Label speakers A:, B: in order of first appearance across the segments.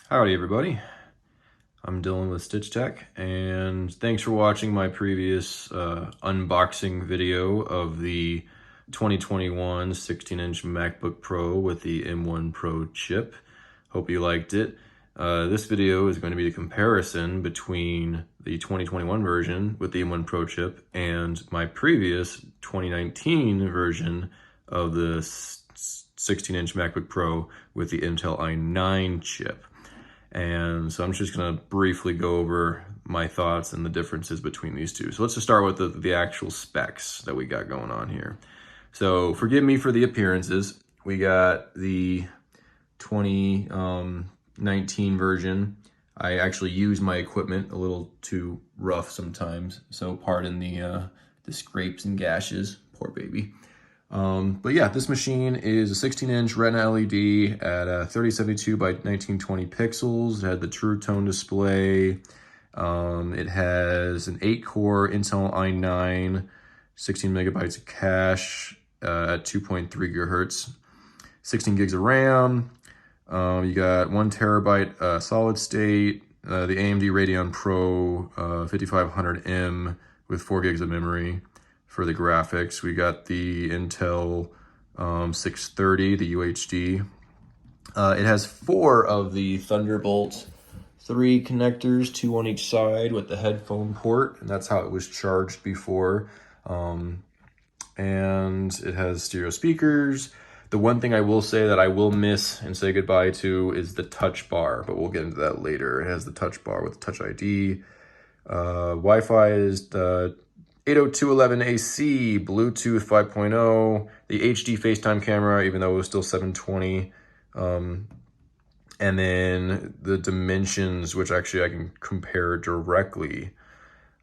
A: Howdy everybody, I'm Dylan with Stitch Tech, and thanks for watching my previous unboxing video of the 2021 16-inch MacBook Pro with the M1 Pro chip. Hope you liked it. This video is going to be a comparison between the 2021 version with the M1 Pro chip and my previous 2019 version of the 16-inch MacBook Pro with the Intel i9 chip. And so I'm just going to briefly go over my thoughts and the differences between these two. So let's just start with the actual specs that we got going on here. So forgive me for the appearances. We got the 2019 version. I actually use my equipment a little too rough sometimes, so pardon the scrapes and gashes. Poor baby. But yeah, this machine is a 16-inch Retina LED at 3072 by 1920 pixels. It had the True Tone display. It has an 8-core Intel i9, 16 megabytes of cache at 2.3 gigahertz, 16 gigs of RAM. You got 1 terabyte solid state, the AMD Radeon Pro 5500M with 4 gigs of memory. For the graphics, we got the Intel 630, the UHD. It has 4 of the Thunderbolt 3 connectors, 2 on each side with the headphone port, and that's how it was charged before. And it has stereo speakers. The one thing I will say that I will miss and say goodbye to is the touch bar, but we'll get into that later. It has the touch bar with the Touch ID. Wi-Fi is the 802.11ac, Bluetooth 5.0, the HD FaceTime camera, even though it was still 720. And then the dimensions, which actually I can compare directly.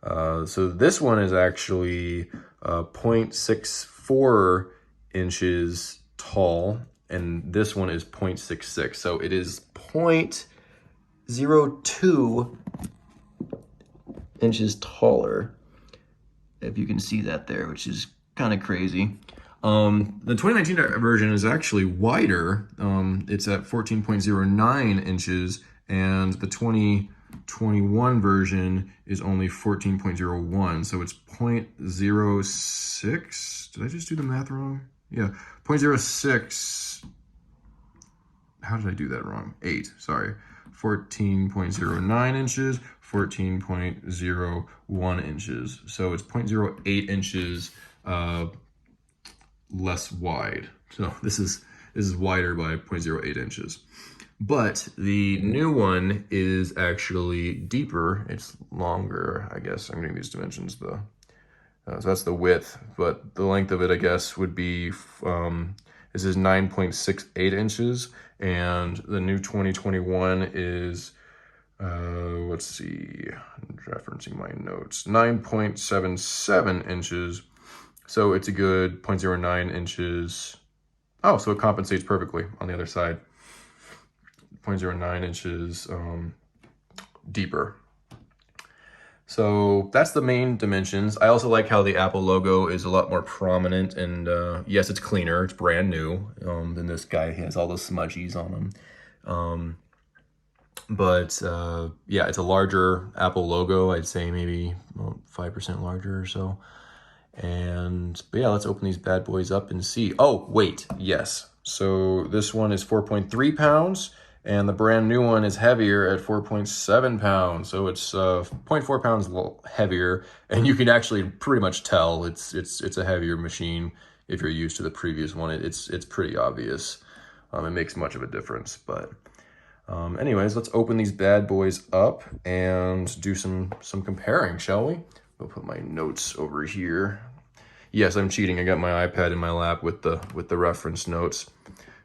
A: So this one is actually 0.64 inches tall, and this one is 0.66. So it is 0.02 inches taller, if you can see that there, which is kind of crazy. The 2019 version is actually wider. It's at 14.09 inches, and the 2021 version is only 14.01, so it's 0.06. Did I just do the math wrong? Yeah, 0.06. How did I do that wrong? 8, sorry. 14.09 inches, 14.01 inches. So it's 0.08 inches less wide. So this is wider by 0.08 inches. But the new one is actually deeper. It's longer, I guess. I'm getting these dimensions. So that's the width, but the length of it, I guess, would be, this is 9.68 inches, and the new 2021 is, let's see, I'm referencing my notes, 9.77 inches. So it's a good 0.09 inches. Oh, so it compensates perfectly on the other side. 0.09 inches deeper. So that's the main dimensions. I also like how the Apple logo is a lot more prominent, and yes, it's cleaner, it's brand new. Than this guy, he has all the smudgies on him. Yeah, it's a larger Apple logo. I'd say maybe 5% larger or so. But yeah, let's open these bad boys up and see. Oh, wait, yes. So this one is 4.3 pounds. And the brand new one is heavier at 4.7 pounds. So it's 0.4 pounds heavier. And you can actually pretty much tell it's a heavier machine if you're used to the previous one. It's pretty obvious. It makes much of a difference. But anyways, let's open these bad boys up and do some comparing, shall we? I'll put my notes over here. Yes, I'm cheating. I got my iPad in my lap with the reference notes.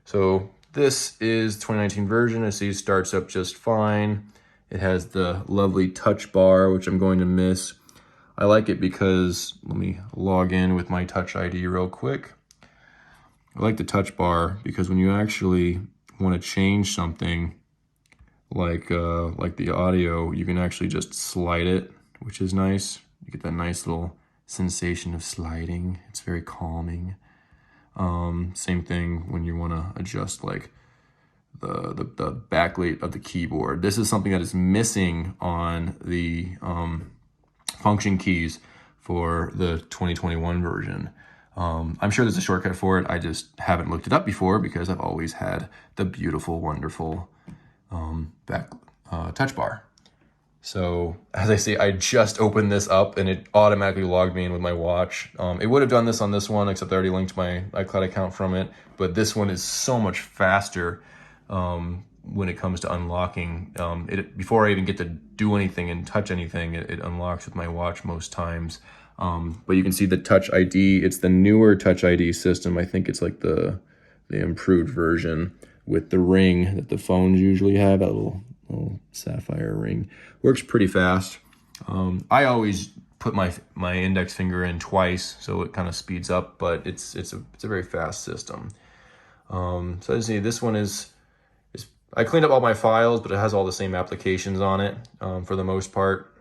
A: So this is 2019 version. I see it starts up just fine. It has the lovely touch bar, which I'm going to miss. I like it because, let me log in with my Touch ID real quick. I like the touch bar because when you actually want to change something like the audio, you can actually just slide it, which is nice. You get that nice little sensation of sliding. It's very calming. Same thing when you want to adjust like the backlight of the keyboard. This is something that is missing on the function keys for the 2021 version. I'm sure there's a shortcut for it. I just haven't looked it up before because I've always had the beautiful, wonderful back touch bar. So as I say, I just opened this up and it automatically logged me in with my watch. It would have done this on this one, except I already linked my iCloud account from it. But this one is so much faster when it comes to unlocking. Before I even get to do anything and touch anything, it unlocks with my watch most times. But you can see the Touch ID. It's the newer Touch ID system. I think it's like the improved version with the ring that the phones usually have, that little sapphire ring. Works pretty fast. I always put my index finger in twice, so it kind of speeds up, but it's a very fast system. So as you see, this one is I cleaned up all my files, but it has all the same applications on it for the most part.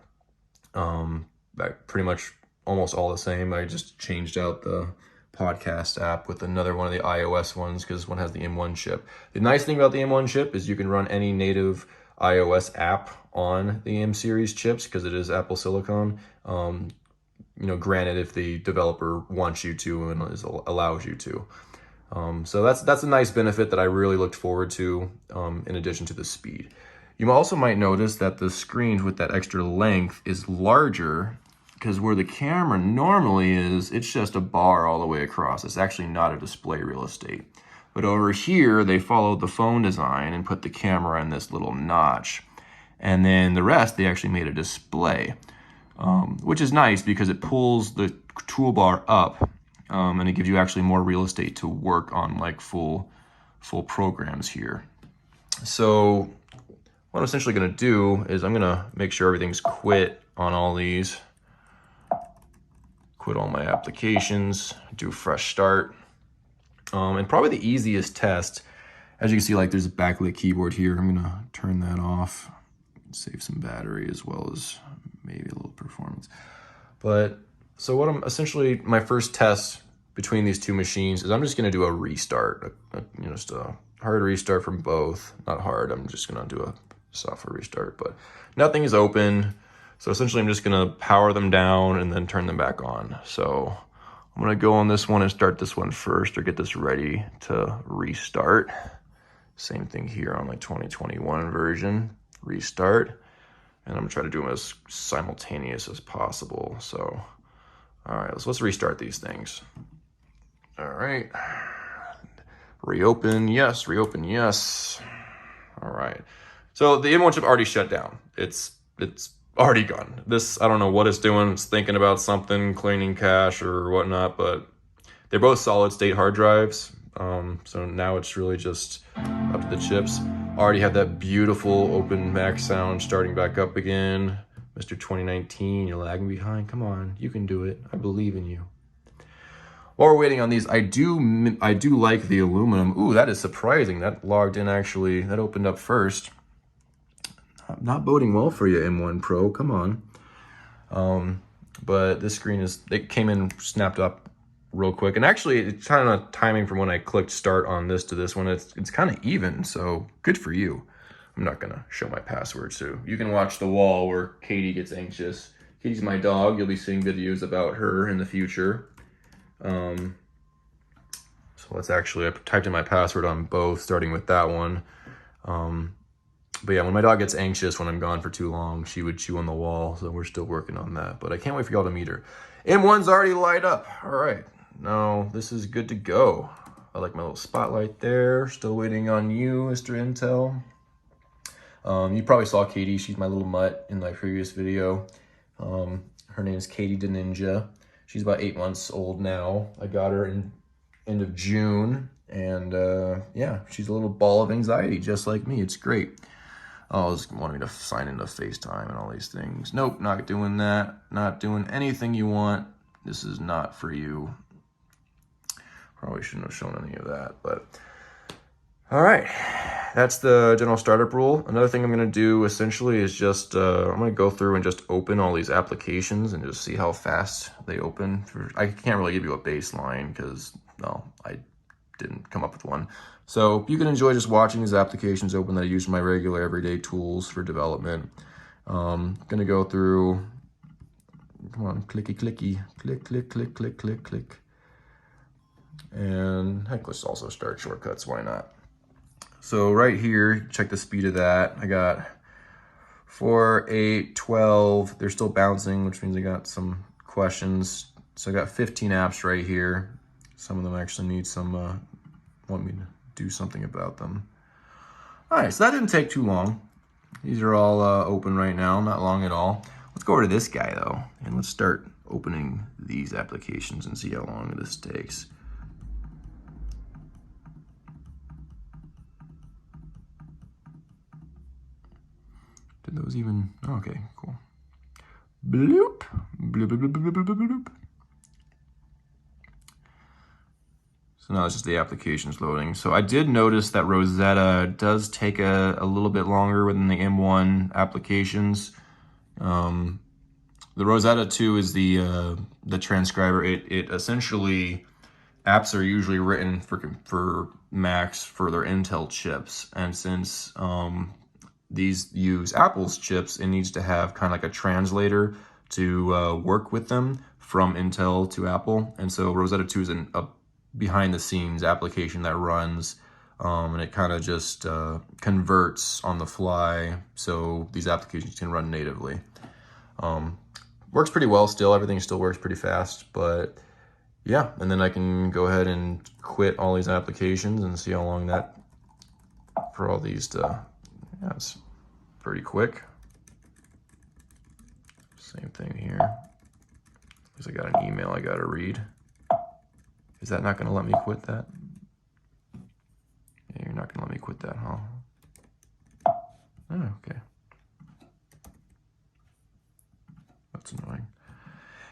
A: Pretty much almost all the same. I just changed out the podcast app with another one of the iOS ones because this one has the M1 chip. The nice thing about the M1 chip is you can run any native iOS app on the M series chips because it is Apple Silicon. Granted, if the developer wants you to and allows you to. So that's a nice benefit that I really looked forward to, in addition to the speed. You also might notice that the screen with that extra length is larger because where the camera normally is, it's just a bar all the way across. It's actually not a display real estate. But over here, they followed the phone design and put the camera in this little notch. And then the rest, they actually made a display, which is nice because it pulls the toolbar up. And it gives you actually more real estate to work on like full programs here. So what I'm essentially going to do is I'm going to make sure everything's quit on all these. Quit all my applications, do fresh start. And probably the easiest test, as you can see, like there's a backlit keyboard here. I'm going to turn that off, save some battery as well as maybe a little performance. But so what I'm essentially, my first test between these two machines is I'm just going to do a restart, just a hard restart from both. Not hard, I'm just going to do a software restart, but nothing is open. So essentially I'm just going to power them down and then turn them back on. So I'm going to go on this one and start this one first or get this ready to restart. Same thing here on the 2021 version, restart. And I'm going to try to do them as simultaneous as possible. So all right, let's restart these things. All right, reopen, yes, reopen, yes. All right, so the M1 chip already shut down. It's already gone. This, I don't know what it's doing. It's thinking about something, cleaning cache or whatnot, but they're both solid state hard drives. So now it's really just up to the chips. Already have that beautiful open Mac sound starting back up again. Mr. 2019, you're lagging behind. Come on, you can do it. I believe in you. While we're waiting on these, I do like the aluminum. Ooh, that is surprising. That logged in actually. That opened up first. Not boding well for you, M1 Pro. Come on. But this screen it came in, snapped up real quick. And actually, it's kind of timing from when I clicked start on this to this one. It's kind of even, so good for you. I'm not gonna show my password, so you can watch the wall where Katie gets anxious. Katie's my dog. You'll be seeing videos about her in the future. So let's actually, I typed in my password on both, starting with that one. But yeah, when my dog gets anxious when I'm gone for too long, she would chew on the wall, so we're still working on that. But I can't wait for y'all to meet her. M1's already light up. All right, now this is good to go. I like my little spotlight there. Still waiting on you, Mr. Intel. You probably saw Katie. She's my little mutt in my previous video. Her name is Katie the Ninja. She's about 8 months old now. I got her in end of June, and yeah, she's a little ball of anxiety, just like me. It's great. Oh, it's wanting me to sign into FaceTime and all these things. Nope, not doing that. Not doing anything you want. This is not for you. Probably shouldn't have shown any of that, but all right. That's the general startup rule. Another thing I'm going to do essentially is just, I'm going to go through and just open all these applications and just see how fast they open. I can't really give you a baseline because, no, I didn't come up with one. So you can enjoy just watching these applications open that I use for my regular everyday tools for development. Gonna go through, come on, clicky, clicky, click, click, click, click, click, click. And heck, let's also start shortcuts, why not? So right here, check the speed of that. I got 4, 8, 12. They're still bouncing, which means I got some questions. So I got 15 apps right here. Some of them actually need some, want me to do something about them. All right, so that didn't take too long. These are all open right now, not long at all. Let's go over to this guy though, and let's start opening these applications and see how long this takes. Did those even, oh, okay, cool. Bloop, bloop, bloop, bloop, bloop, bloop, bloop, bloop. So now it's just the applications loading. So I did notice that Rosetta does take a little bit longer within the M1 applications. The Rosetta 2 is the transcriber. It essentially, apps are usually written for Macs for their Intel chips. And since these use Apple's chips, it needs to have kind of like a translator to work with them from Intel to Apple. And so Rosetta 2 is a behind the scenes application that runs and it kind of just converts on the fly so these applications can run natively. Works pretty well still, everything still works pretty fast, but yeah, and then I can go ahead and quit all these applications and see how long that for all these to, yeah, it's pretty quick. Same thing here. Because I got an email I gotta read. Is that not going to let me quit that? Yeah, you're not going to let me quit that, huh? Oh, okay. That's annoying.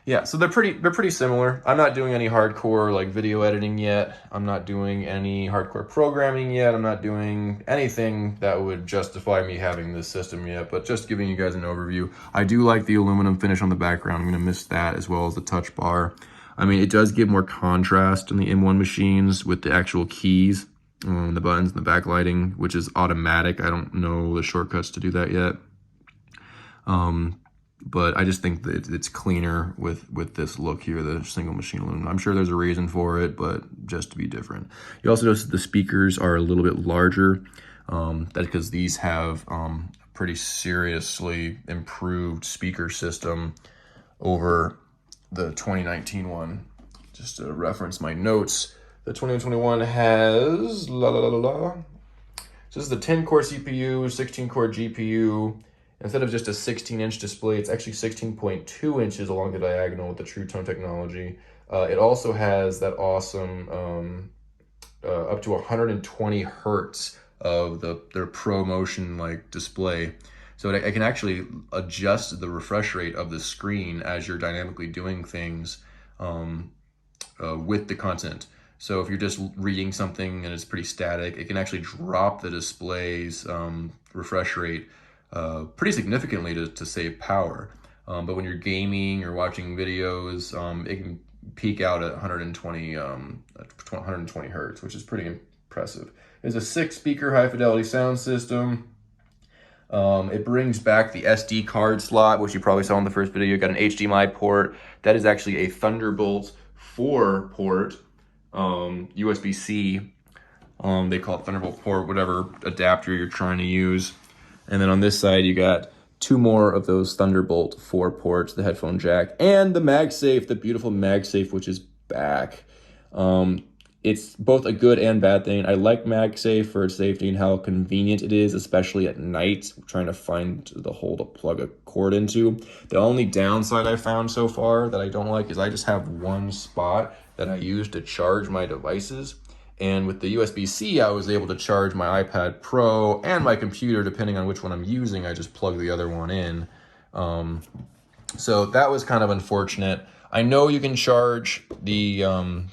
A: Yeah, so they're pretty similar. I'm not doing any hardcore like video editing yet. I'm not doing any hardcore programming yet. I'm not doing anything that would justify me having this system yet, but just giving you guys an overview. I do like the aluminum finish on the background. I'm going to miss that as well as the touch bar. I mean, it does give more contrast in the M1 machines with the actual keys, the buttons, and the backlighting, which is automatic. I don't know the shortcuts to do that yet. But I just think that it's cleaner with this look here, the single machine aluminum. I'm sure there's a reason for it, but just to be different. You also notice that the speakers are a little bit larger. That's because these have a pretty seriously improved speaker system over the 2019 one. Just to reference my notes, the 2021 has So this is the 10-core CPU, 16-core GPU. Instead of just a 16-inch display, it's actually 16.2 inches along the diagonal with the True Tone technology. It also has that awesome up to 120 hertz of their ProMotion like display. So I can actually adjust the refresh rate of the screen as you're dynamically doing things with the content. So if you're just reading something and it's pretty static, it can actually drop the display's refresh rate pretty significantly to save power. But when you're gaming or watching videos, it can peak out at 120 hertz, which is pretty impressive. It's a 6-speaker high-fidelity sound system. It brings back the SD card slot, which you probably saw in the first video. You got an HDMI port. That is actually a Thunderbolt 4 port, USB-C. They call it Thunderbolt port, whatever adapter you're trying to use. And then on this side, you got 2 more of those Thunderbolt 4 ports, the headphone jack, and the MagSafe, the beautiful MagSafe, which is back. It's both a good and bad thing. I like MagSafe for its safety and how convenient it is, especially at night, trying to find the hole to plug a cord into. The only downside I found so far that I don't like is I just have one spot that I use to charge my devices. And with the USB-C, I was able to charge my iPad Pro and my computer, depending on which one I'm using. I just plug the other one in. So that was kind of unfortunate. I know you can charge the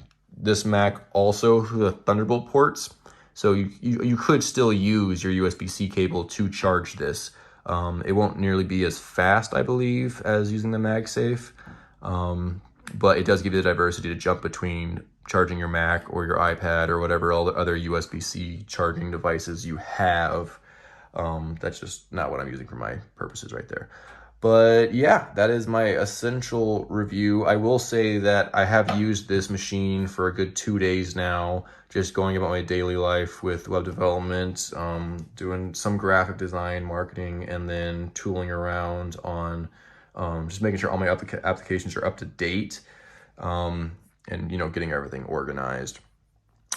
A: this Mac also through the Thunderbolt ports. So you could still use your USB-C cable to charge this. It won't nearly be as fast, I believe, as using the MagSafe. But it does give you the diversity to jump between charging your Mac or your iPad or whatever all the other USB-C charging devices you have. That's just not what I'm using for my purposes right there. But yeah, that is my essential review. I will say that I have used this machine for a good 2 days now, just going about my daily life with web development, doing some graphic design, marketing, and then tooling around on just making sure all my applications are up to date, and, you know, getting everything organized.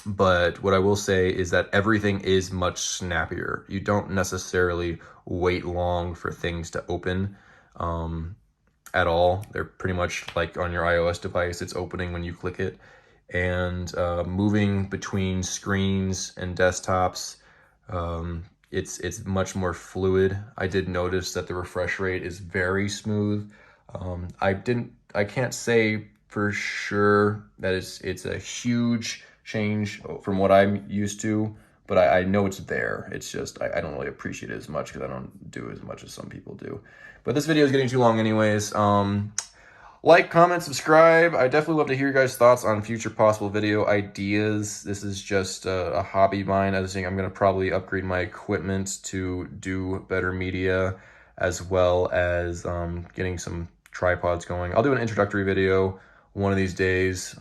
A: But what I will say is that everything is much snappier. You don't necessarily wait long for things to open at all. They're pretty much like on your iOS device, it's opening when you click it. And moving between screens and desktops, it's much more fluid. I did notice that the refresh rate is very smooth. I can't say for sure that it's a huge change from what I'm used to, but I know it's there. It's just, I don't really appreciate it as much because I don't do as much as some people do. But this video is getting too long anyways. Like, comment, subscribe. I definitely love to hear your guys' thoughts on future possible video ideas. This is just a hobby of mine. I was saying I'm going to probably upgrade my equipment to do better media, as well as getting some tripods going. I'll do an introductory video one of these days.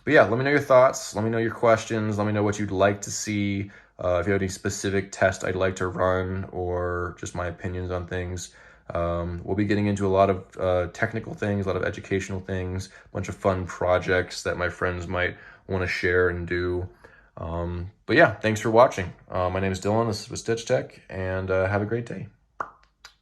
A: But yeah, let me know your thoughts. Let me know your questions. Let me know what you'd like to see. If you have any specific test I'd like to run, or just my opinions on things. We'll be getting into a lot of technical things, a lot of educational things, a bunch of fun projects that my friends might want to share and do. But yeah, thanks for watching. My name is Dylan. This is with Stitch Tech, and have a great day.